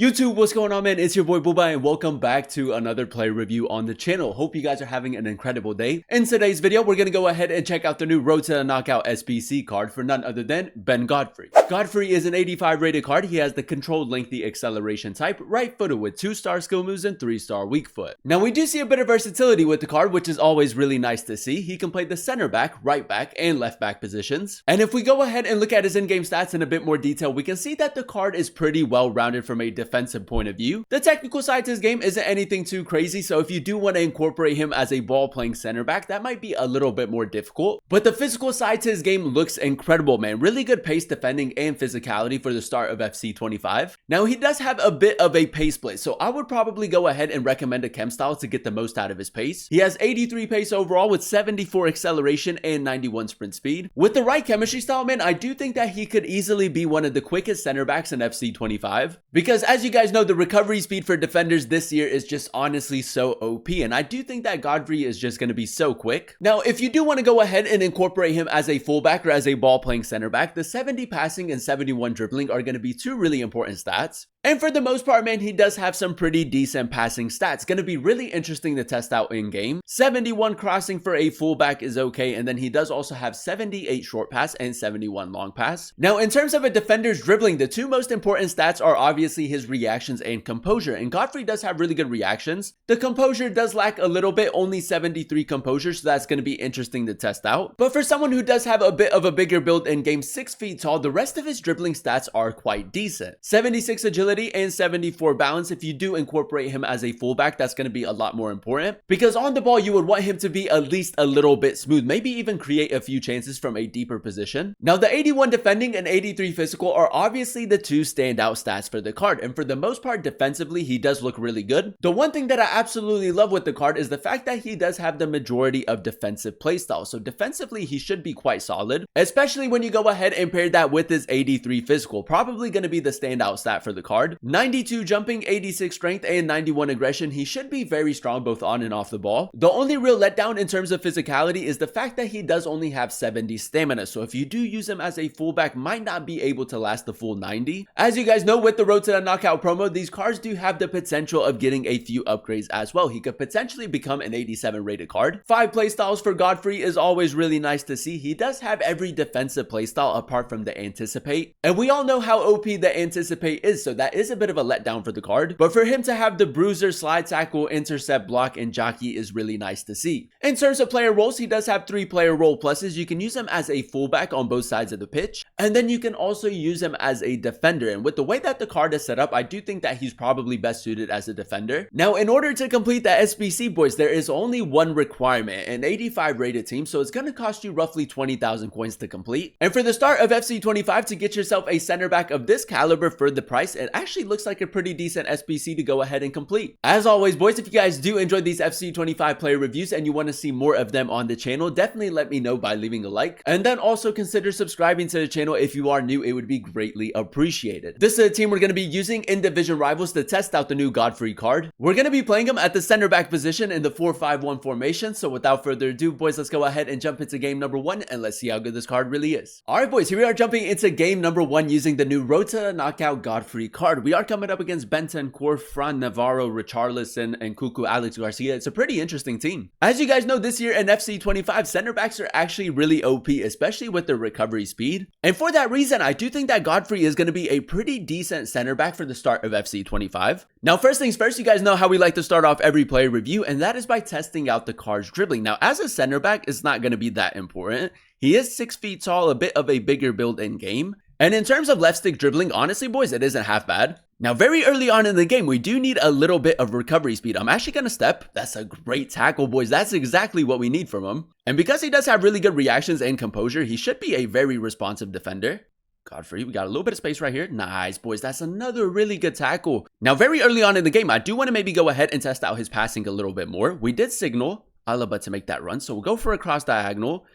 YouTube, what's going on, man? It's your boy Booba and welcome back to another player review on the channel. Hope you guys are having an incredible day. In today's video, we're gonna go ahead and check out the new Road to the Knockout SBC card for none other than Ben Godfrey. Godfrey is an 85 rated card. He has the controlled lengthy acceleration type, right footed with 2-star skill moves and 3-star weak foot. Now we do see a bit of versatility with the card, which is always really nice to see. He can play the center back, right back, and left back positions. And if we go ahead and look at his in-game stats in a bit more detail, we can see that the card is pretty well rounded from a defensive point of view. The technical side to his game isn't anything too crazy, so if you do want to incorporate him as a ball playing center back, that might be a little bit more difficult. But the physical side to his game looks incredible, man. Really good pace defending and physicality for the start of FC 25. Now he does have a bit of a pace split, so I would probably go ahead and recommend a chem style to get the most out of his pace. He has 83 pace overall with 74 acceleration and 91 sprint speed. With the right chemistry style, man, I do think that he could easily be one of the quickest center backs in FC 25, because as you guys know, the recovery speed for defenders this year is just honestly so OP, and I do think that Godfrey is just going to be so quick. Now, if you do want to go ahead and incorporate him as a fullback or as a ball playing center back, the 70 passing and 71 dribbling are going to be two really important stats. And for the most part, man, he does have some pretty decent passing stats. Going to be really interesting to test out in game. 71 crossing for a fullback is okay, and then he does also have 78 short pass and 71 long pass. Now, in terms of a defender's dribbling, the two most important stats are obviously his reactions and composure, and Godfrey does have really good reactions. The composure does lack a little bit, only 73 composure, so that's going to be interesting to test out. But for someone who does have a bit of a bigger build in game, 6 feet tall, the rest of his dribbling stats are quite decent. 76 agility and 74 balance. If you do incorporate him as a fullback, that's going to be a lot more important, because on the ball you would want him to be at least a little bit smooth, maybe even create a few chances from a deeper position. Now the 81 defending and 83 physical are obviously the two standout stats for the card, and for the most part defensively he does look really good. The one thing that I absolutely love with the card is the fact that he does have the majority of defensive playstyle, so defensively he should be quite solid, especially when you go ahead and pair that with his 83 physical, probably going to be the standout stat for the card. 92 jumping, 86 strength, and 91 aggression. He should be very strong both on and off the ball. The only real letdown in terms of physicality is the fact that he does only have 70 stamina, so if you do use him as a fullback, might not be able to last the full 90. As you guys know, with the Road to the Knockout promo, these cards do have the potential of getting a few upgrades as well. He could potentially become an 87 rated card. 5 playstyles for Godfrey is always really nice to see. He does have every defensive playstyle apart from the Anticipate, and we all know how OP the Anticipate is, so that is a bit of a letdown for the card. But for him to have the Bruiser, Slide Tackle, Intercept, Block, and Jockey is really nice to see. In terms of player roles, he does have 3 player role pluses. You can use him as a fullback on both sides of the pitch, and then you can also use him as a defender. And with the way that the card is set up, I do think that he's probably best suited as a defender. Now, in order to complete the SBC, boys, there is only one requirement, an 85 rated team, so it's going to cost you roughly 20,000 coins to complete. And for the start of FC 25, to get yourself a center back of this caliber for the price, it actually looks like a pretty decent SBC to go ahead and complete. As always, boys, if you guys do enjoy these FC 25 player reviews and you want to see more of them on the channel, definitely let me know by leaving a like, and then also consider subscribing to the channel if you are new. It would be greatly appreciated. This is a team we're going to be using in Division Rivals to test out the new Godfrey card. We're going to be playing him at the center back position in the 4-5-1 formation, so without further ado, boys, let's go ahead and jump into game number 1 and let's see how good this card really is. Alright, boys, here we are jumping into game number 1 using the new Road to the Knockout Godfrey card. We are coming up against Bentancur, Fran Navarro, Richarlison, and Cuckoo Alex Garcia. It's a pretty interesting team. As you guys know, this year in FC 25, center backs are actually really OP, especially with their recovery speed. And for that reason, I do think that Godfrey is going to be a pretty decent center back for the start of FC 25. Now, first things first, you guys know how we like to start off every player review, and that is by testing out the card's dribbling. Now, as a center back, it's not going to be that important. He is 6 feet tall, a bit of a bigger build in game. And in terms of left stick dribbling, honestly, boys, it isn't half bad. Now, very early on in the game, we do need a little bit of recovery speed. I'm actually going to step. That's a great tackle, boys. That's exactly what we need from him. And because he does have really good reactions and composure, he should be a very responsive defender. Godfrey, we got a little bit of space right here. Nice, boys. That's another really good tackle. Now, very early on in the game, I do want to maybe go ahead and test out his passing a little bit more. We did signal Alaba to make that run, so we'll go for a cross diagonal.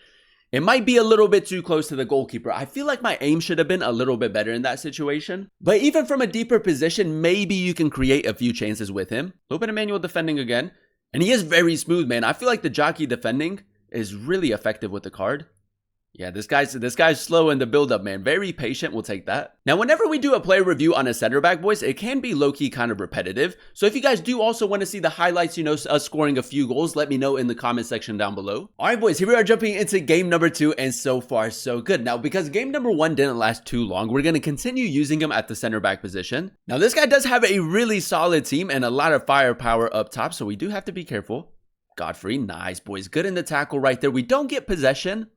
It might be a little bit too close to the goalkeeper. I feel like my aim should have been a little bit better in that situation. But even from a deeper position, maybe you can create a few chances with him. A little bit of manual defending again. And he is very smooth, man. I feel like the jockey defending is really effective with the card. Yeah, this guy's slow in the build-up, man. Very patient. We'll take that. Now, whenever we do a player review on a center back, boys, it can be low-key kind of repetitive. So if you guys do also want to see the highlights, you know, us scoring a few goals, let me know in the comment section down below. All right, boys, here we are jumping into game number 2, and so far, so good. Now, because game number 1 didn't last too long, we're going to continue using him at the center back position. Now, this guy does have a really solid team and a lot of firepower up top, so we do have to be careful. Godfrey, nice, boys. Good in the tackle right there. We don't get possession.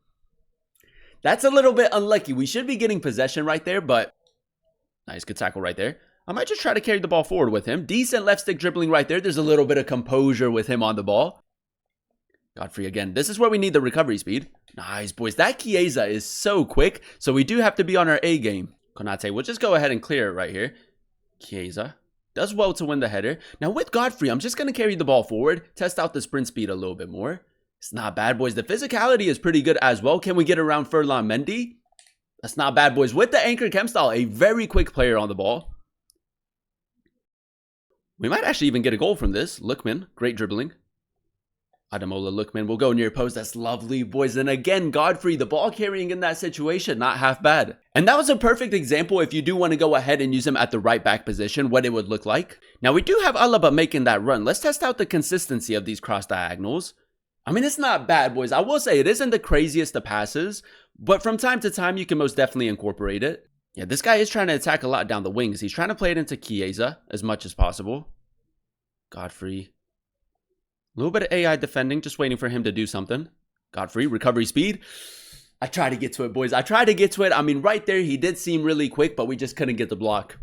That's a little bit unlucky. We should be getting possession right there, but nice, good tackle right there. I might just try to carry the ball forward with him. Decent left stick dribbling right there. There's a little bit of composure with him on the ball. Godfrey again. This is where we need the recovery speed. Nice, boys. That Chiesa is so quick, so we do have to be on our A game. Konate, we'll just go ahead and clear it right here. Chiesa does well to win the header. Now with Godfrey, I'm just going to carry the ball forward, test out the sprint speed a little bit more. It's not bad, boys. The physicality is pretty good as well. Can we get around Furlan Mendy? That's not bad, boys. With the anchor chem style, a very quick player on the ball. We might actually even get a goal from this. Lookman, great dribbling. Ademola Lookman will go near post. That's lovely, boys. And again, Godfrey, the ball carrying in that situation, not half bad. And that was a perfect example if you do want to go ahead and use him at the right back position, what it would look like. Now, we do have Alaba making that run. Let's test out the consistency of these cross diagonals. I mean, it's not bad, boys. I will say it isn't the craziest of passes, but from time to time, you can most definitely incorporate it. Yeah, this guy is trying to attack a lot down the wings. He's trying to play it into Chiesa as much as possible. Godfrey. A little bit of AI defending, just waiting for him to do something. Godfrey, recovery speed. I try to get to it, boys. I try to get to it. I mean, right there, he did seem really quick, but we just couldn't get the block.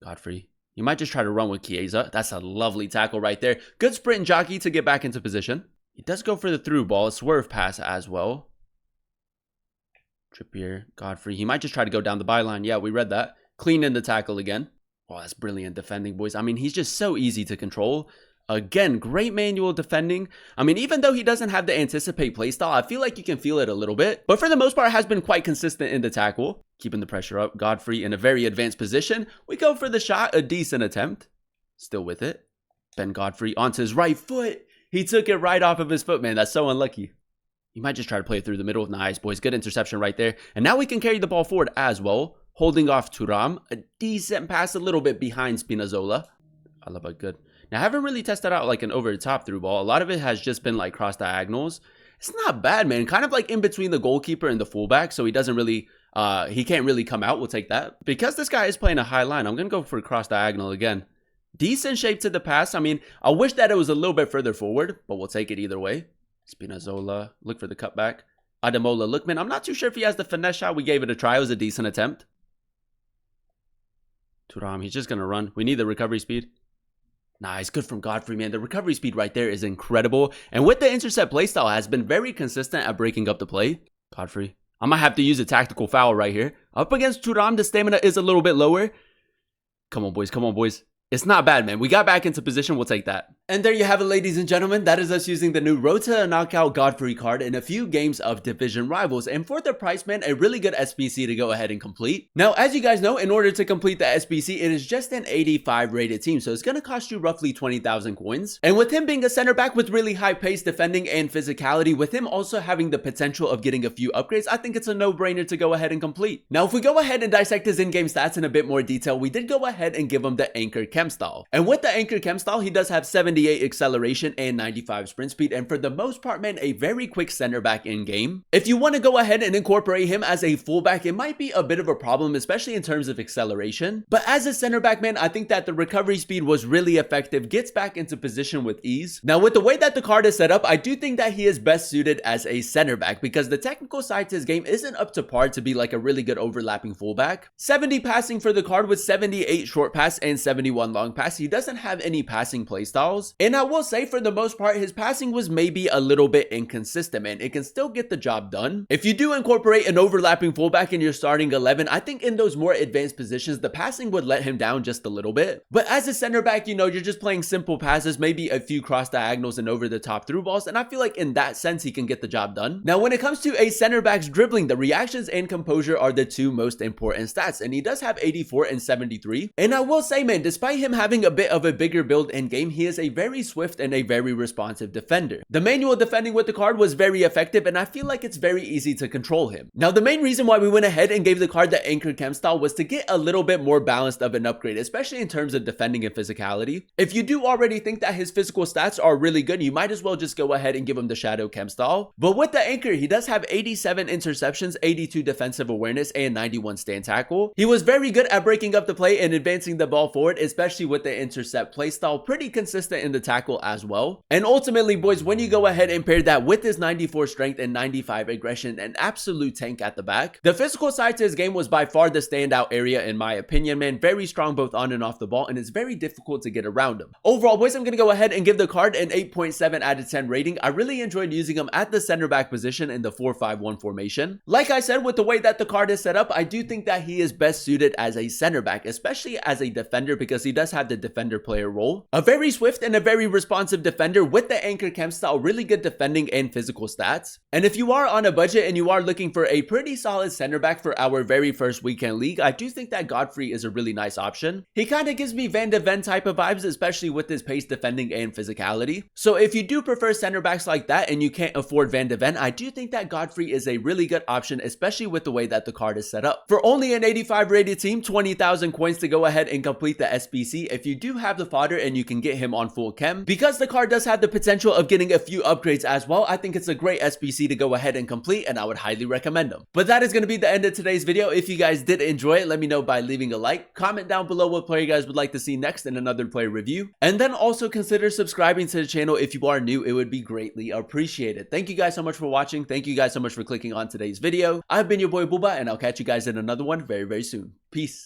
Godfrey. You might just try to run with Chiesa. That's a lovely tackle right there. Good sprint and jockey to get back into position. He does go for the through ball, a swerve pass as well. Trippier, Godfrey. He might just try to go down the byline. Yeah, we read that. Clean in the tackle again. Oh, that's brilliant defending, boys. I mean, he's just so easy to control. Again, great manual defending. I mean, even though he doesn't have the anticipate playstyle, I feel like you can feel it a little bit. But for the most part, has been quite consistent in the tackle. Keeping the pressure up. Godfrey in a very advanced position. We go for the shot. A decent attempt. Still with it. Ben Godfrey onto his right foot. He took it right off of his foot, man. That's so unlucky. You might just try to play it through the middle. Nice, boys. Good interception right there. And now we can carry the ball forward as well. Holding off Thuram. A decent pass, a little bit behind Spinazzola. Alaba, good. Now, I haven't really tested out like an over-the-top through ball. A lot of it has just been like cross diagonals. It's not bad, man. Kind of like in between the goalkeeper and the fullback. So he doesn't really, he can't really come out. We'll take that. Because this guy is playing a high line, I'm going to go for cross diagonal again. Decent shape to the pass. I mean, I wish that it was a little bit further forward, but we'll take it either way. Spinazzola, look for the cutback. Ademola Lookman. I'm not too sure if he has the finesse shot. We gave it a try. It was a decent attempt. Thuram, he's just going to run. We need the recovery speed. Nice, good from Godfrey, man. The recovery speed right there is incredible. And with the intercept playstyle, has been very consistent at breaking up the play. Godfrey. I might have to use a tactical foul right here. Up against Thuram, the stamina is a little bit lower. Come on, boys. Come on, boys. It's not bad, man. We got back into position. We'll take that. And there you have it, ladies and gentlemen. That is us using the new Road to Knockout Godfrey card in a few games of Division Rivals. And for the price, man, a really good SBC to go ahead and complete. Now, as you guys know, in order to complete the SBC, it is just an 85 rated team. So it's going to cost you roughly 20,000 coins. And with him being a center back with really high pace, defending, and physicality, with him also having the potential of getting a few upgrades, I think it's a no-brainer to go ahead and complete. Now, if we go ahead and dissect his in-game stats in a bit more detail, we did go ahead and give him the Anchor Chem style. And with the Anchor Chem style, he does have 78 acceleration and 95 sprint speed, and for the most part, man, a very quick center back in game. If you want to go ahead and incorporate him as a fullback, it might be a bit of a problem, especially in terms of acceleration. But as a center back, man, I think that the recovery speed was really effective, gets back into position with ease. Now, with the way that the card is set up, I do think that he is best suited as a center back because the technical side to his game isn't up to par to be like a really good overlapping fullback. 70 passing for the card with 78 short pass and 71 long pass. He doesn't have any passing play styles, and I will say for the most part, his passing was maybe a little bit inconsistent, man. It can still get the job done. If you do incorporate an overlapping fullback in your starting 11, I think in those more advanced positions, the passing would let him down just a little bit. But as a center back, you know, you're just playing simple passes, maybe a few cross diagonals and over the top through balls, and I feel like in that sense, he can get the job done. Now, when it comes to a center back's dribbling, the reactions and composure are the two most important stats, and he does have 84 and 73. And I will say, man, despite him having a bit of a bigger build in game, he is a very swift and a very responsive defender. The manual defending with the card was very effective, and I feel like it's very easy to control him. Now, the main reason why we went ahead and gave the card the Anchor Chem style was to get a little bit more balanced of an upgrade, especially in terms of defending and physicality. If you do already think that his physical stats are really good, you might as well just go ahead and give him the Shadow Chem style. But with the Anchor, he does have 87 interceptions, 82 defensive awareness, and 91 stand tackle. He was very good at breaking up the play and advancing the ball forward, especially with the intercept play style, pretty consistent in the tackle as well. And ultimately, boys, when you go ahead and pair that with his 94 strength and 95 aggression, an absolute tank at the back. The physical side to his game was by far the standout area in my opinion, man. Very strong both on and off the ball, and it's very difficult to get around him. Overall, boys, I'm going to go ahead and give the card an 8.7 out of 10 rating. I really enjoyed using him at the center back position in the 4-5-1 formation. Like I said, with the way that the card is set up, I do think that he is best suited as a center back, especially as a defender, because he does have the defender player role. A very swift and a very responsive defender with the Anchor Chem style, really good defending and physical stats. And if you are on a budget and you are looking for a pretty solid center back for our very first weekend league, I do think that Godfrey is a really nice option. He kind of gives me Van de Ven type of vibes, especially with his pace, defending, and physicality. So if you do prefer center backs like that and you can't afford Van de Ven, I do think that Godfrey is a really good option, especially with the way that the card is set up. For only an 85 rated team, 20,000 coins to go ahead and complete the SBC. If you do have the fodder and you can get him on full chem, because the card does have the potential of getting a few upgrades as well, I think it's a great SBC to go ahead and complete, and I would highly recommend him. But that is going to be the end of today's video. If you guys did enjoy it, let me know by leaving a like. Comment down below what player you guys would like to see next in another player review, and then also consider subscribing to the channel if you are new. It would be greatly appreciated. Thank you guys so much for watching. Thank you guys so much for clicking on today's video. I've been your boy Booba, and I'll catch you guys in another one very, very soon. Peace.